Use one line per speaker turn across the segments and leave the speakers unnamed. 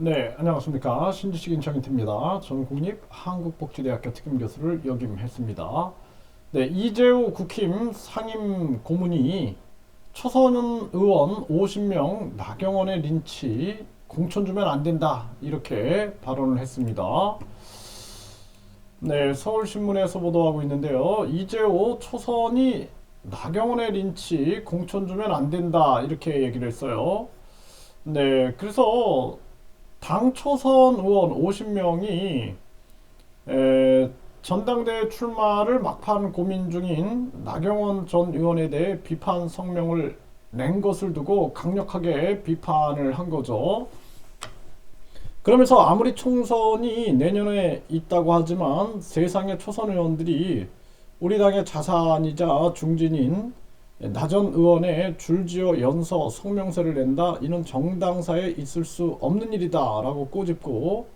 네, 안녕하십니까. 신지식 정인태입니다. 저는 국립한국복지대학교 특임교수를 역임했습니다. 네, 이재호 국힘 상임 고문이 초선 의원 50명 나경원의 린치 공천 주면 안 된다. 이렇게 발언을 했습니다. 네, 서울신문에서 보도하고 있는데요. 이재호 초선이 나경원의 린치 공천 주면 안 된다. 이렇게 얘기를 했어요. 네, 그래서 당 초선 의원 50명이 전당대회 출마를 막판 고민 중인 나경원 전 의원에 대해 비판 성명을 낸 것을 두고 강력하게 비판을 한 거죠. 그러면서 아무리 총선이 내년에 있다고 하지만 세상의 초선 의원들이 우리 당의 자산이자 중진인 나 전 의원의 줄지어 연서 성명서를 낸다. 이는 정당사에 있을 수 없는 일이다 라고 꼬집고,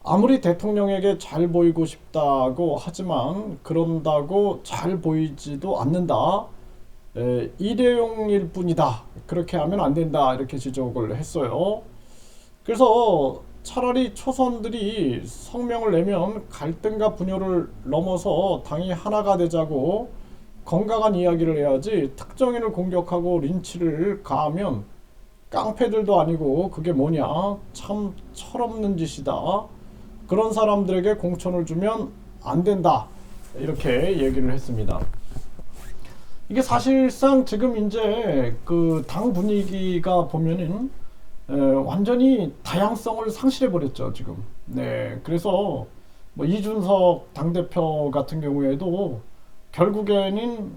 아무리 대통령에게 잘 보이고 싶다고 하지만 그런다고 잘 보이지도 않는다. 일회용일 뿐이다. 그렇게 하면 안 된다. 이렇게 지적을 했어요. 그래서 차라리 초선들이 성명을 내면 갈등과 분열을 넘어서 당이 하나가 되자고 건강한 이야기를 해야지, 특정인을 공격하고 린치를 가하면 깡패들도 아니고 그게 뭐냐, 참 철없는 짓이다. 그런 사람들에게 공천을 주면 안 된다. 이렇게 얘기를 했습니다. 이게 사실상 지금 이제 그 당 분위기가 보면은 완전히 다양성을 상실해 버렸죠 지금. 네, 그래서 뭐 이준석 당대표 같은 경우에도 결국에는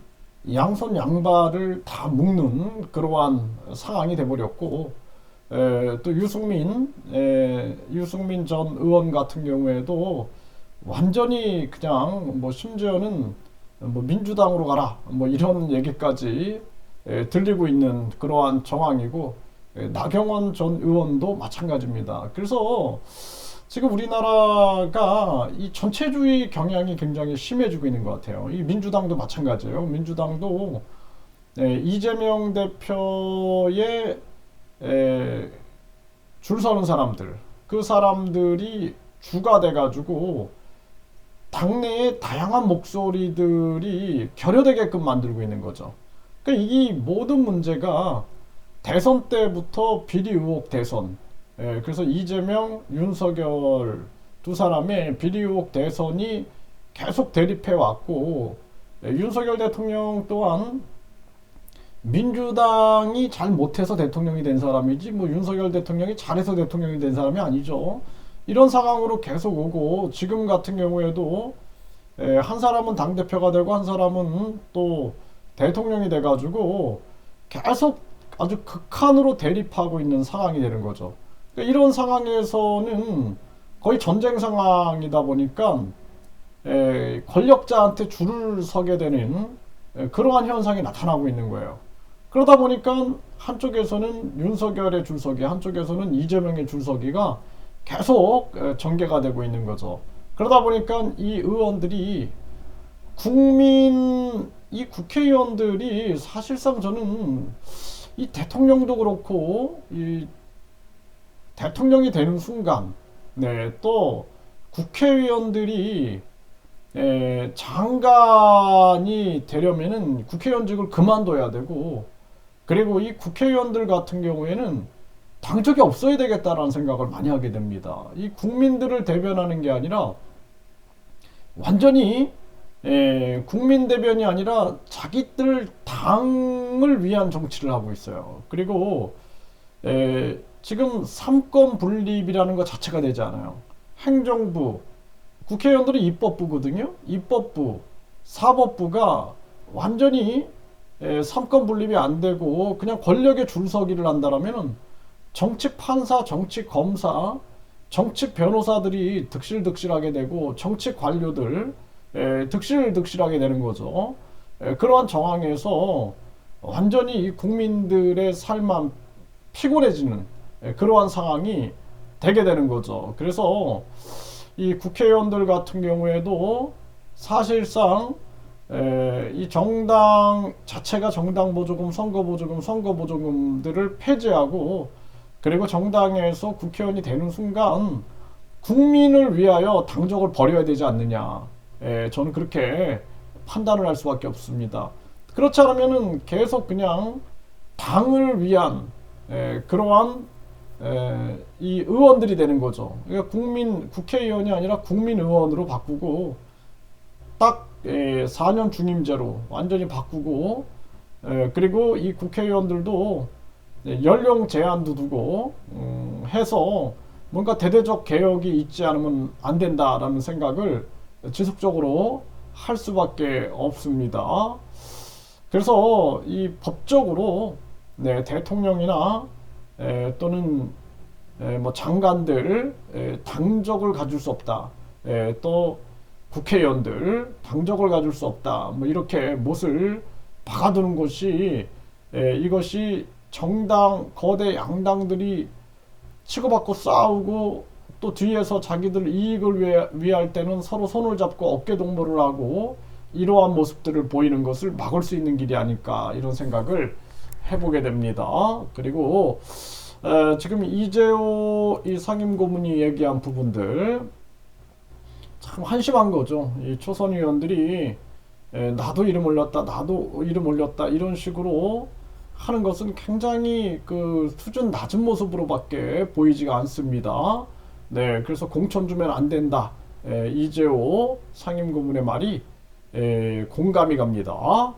양손 양발을 다 묶는 그러한 상황이 돼버렸고, 또 유승민 전 의원 같은 경우에도 완전히 그냥 뭐 심지어는 뭐 민주당으로 가라 뭐 이런 얘기까지 들리고 있는 그러한 정황이고, 나경원 전 의원도 마찬가지입니다. 그래서 지금 우리나라가 이 전체주의 경향이 굉장히 심해지고 있는 것 같아요. 이 민주당도 마찬가지예요. 민주당도 이재명 대표의 줄 서는 사람들, 그 사람들이 주가 돼가지고 당내의 다양한 목소리들이 결여되게끔 만들고 있는 거죠. 그러니까 이 모든 문제가 대선 때부터 비리 의혹 대선, 그래서 이재명, 윤석열 두 사람의 비리 의혹 대선이 계속 대립해 왔고, 윤석열 대통령 또한 민주당이 잘 못해서 대통령이 된 사람이지 뭐 윤석열 대통령이 잘해서 대통령이 된 사람이 아니죠. 이런 상황으로 계속 오고, 지금 같은 경우에도 한 사람은 당대표가 되고 한 사람은 또 대통령이 돼가지고 계속 아주 극한으로 대립하고 있는 상황이 되는 거죠. 그러니까 이런 상황에서는 거의 전쟁 상황이다 보니까 권력자한테 줄을 서게 되는 그러한 현상이 나타나고 있는 거예요. 그러다 보니까 한쪽에서는 윤석열의 줄서기, 한쪽에서는 이재명의 줄서기가 계속 전개가 되고 있는 거죠. 그러다 보니까 이 의원들이 이 국회의원들이 사실상 저는 이 대통령도 그렇고 이 대통령이 되는 순간, 네, 또 국회의원들이 장관이 되려면은 국회의원직을 그만둬야 되고, 그리고 이 국회의원들 같은 경우에는 당적이 없어야 되겠다라는 생각을 많이 하게 됩니다. 이 국민들을 대변하는 게 아니라 완전히 국민 대변이 아니라 자기들 당을 위한 정치를 하고 있어요. 그리고 지금 삼권 분립이라는 것 자체가 되지 않아요. 행정부, 국회의원들은 입법부거든요. 입법부, 사법부가 완전히 삼권 분립이 안 되고 그냥 권력의 줄서기를 한다라면은 정치 판사, 정치 검사, 정치 변호사들이 득실득실하게 되고 정치 관료들 득실득실하게 되는 거죠. 그러한 정황에서 완전히 국민들의 삶만 피곤해지는 그러한 상황이 되게 되는 거죠. 그래서 이 국회의원들 같은 경우에도 사실상 이 정당 자체가 정당보조금, 선거보조금들을 폐지하고 그리고 정당에서 국회의원이 되는 순간 국민을 위하여 당적을 버려야 되지 않느냐. 저는 그렇게 판단을 할 수밖에 없습니다. 그렇지 않으면은 계속 그냥 당을 위한 그러한 이 의원들이 되는 거죠. 그러니까 국회의원이 아니라 국민의원으로 바꾸고 딱 4년 중임제로 완전히 바꾸고 그리고 이 국회의원들도 연령 제한도 두고 해서 뭔가 대대적 개혁이 있지 않으면 안 된다라는 생각을 지속적으로 할 수밖에 없습니다. 그래서 이 법적으로 대통령이나 또는 뭐 장관들 당적을 가질 수 없다. 또 국회의원들 당적을 가질 수 없다. 뭐 이렇게 못을 박아두는 것이 이것이 정당 거대 양당들이 치고받고 싸우고 또 뒤에서 자기들 이익을 위할 때는 서로 손을 잡고 어깨 동무를 하고 이러한 모습들을 보이는 것을 막을 수 있는 길이 아닐까 이런 생각을 해보게 됩니다. 그리고 지금 이재호 이 상임고문이 얘기한 부분들 참 한심한 거죠. 이 초선 의원들이 나도 이름 올렸다, 나도 이름 올렸다 이런 식으로 하는 것은 굉장히 그 수준 낮은 모습으로밖에 보이지가 않습니다. 네, 그래서 공천 주면 안 된다. 이재호 상임고문의 말이 공감이 갑니다.